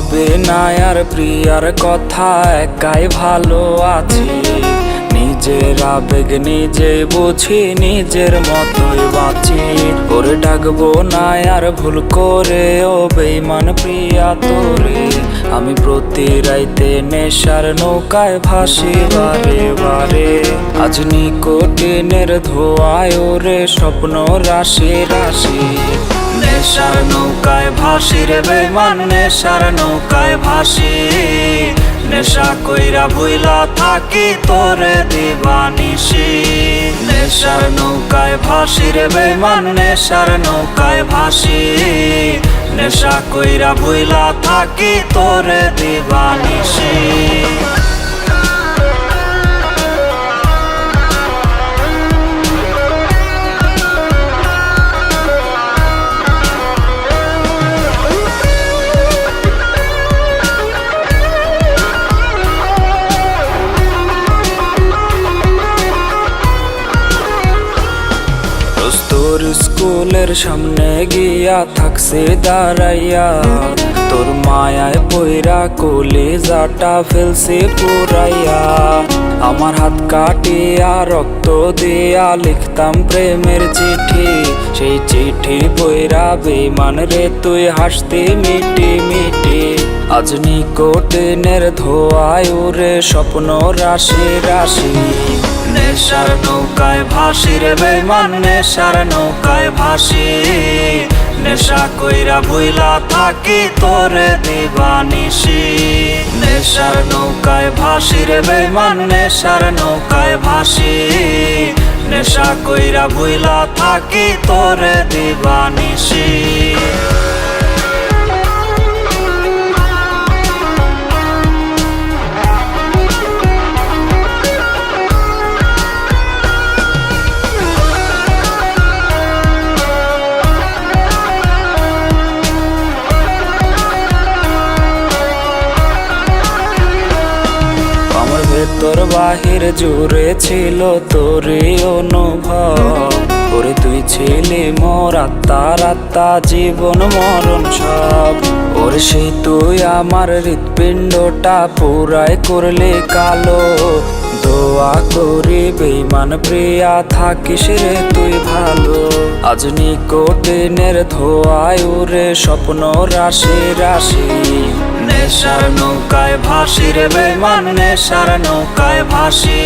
ভাবে না আর প্রিয়ার কথা, একাই ভালো আছি। নিজের আবেগ নিজে বুঝি, নিজের মতোই বাঁচি। ওরে ডাকবো না আর ভুল করে, ও বেইমান প্রিয়া তোরে। আমি প্রতি রাইতে নেশার নৌকায় ভাসি বারে বারে। আজ নিকোটিনের ধোঁয়ায় ওরে স্বপ্ন রাশি রাশি। নেশার নৌকায় ভাসি রে বেইমান, নেশার নৌকায় ভাসি। নেশা কইরা ভুইলা থাকি তোরে দিবানিশি। নেশার নৌকায় ভাসি রে বেইমান, নেশার নৌকায় ভাসি। নেশা কইরা ভুইলা থাকি তোরে দিবানিশি। তোর স্কুলের সামনে গিয়া থাকছে দাঁড়াইয়া, তোর মায়ায় পইরা কলিজাটা ফেলছে পুরাইয়া। আমার হাত কাটিয়া রক্ত দিয়া লিখতাম প্রেমের চিঠি, সেই চিঠি পইরা বেইমান রে তুই হাসতি মিটি মিটি। আজ নিকোটিনের ধোঁয়ায় উড়ে স্বপ্ন রাশি রাশি। নেশার নৌকায় ভাসি রে বেইমান, নেশার নৌকায় ভাসি। নেশা কইরা ভুইলা থাকি তোরে দিবানিশি। নেশার নৌকায় ভাসি রে বেইমান, নেশার নৌকায় ভাসি। নেশা কইরা ভুইলা থাকি তোরে দিবানিশি। তোর বাহির জুড়ে ছিল তোরই অনুভব, ওরে তুই ছিলি মোর আত্মার আত্মা, জীবন মরণ সব। ওরে সেই তুই আমার হৃৎপিণ্ডটা পুরাই করলে কালো। দোয়া করি বেইমান প্রিয়া থাকিস রে তুই ভালো। আজ নিকোটিনের ধোঁয়ায় উড়ে স্বপ্ন রাশি রাশি। নেশার নৌকায় ভাসি রে বেইমান, নেশার নৌকায় ভাসি।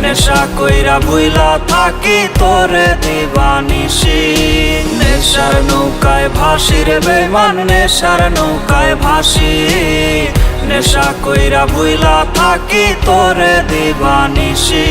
নেশা কইরা ভুইলা থাকি তোরে দিবানিশি। নেশার নৌকায় ভাসি রে বেইমান, নেশার নৌকায় ভাসি। নেশা কইরা ভুইলা থাকি তোরে দিবানিশি।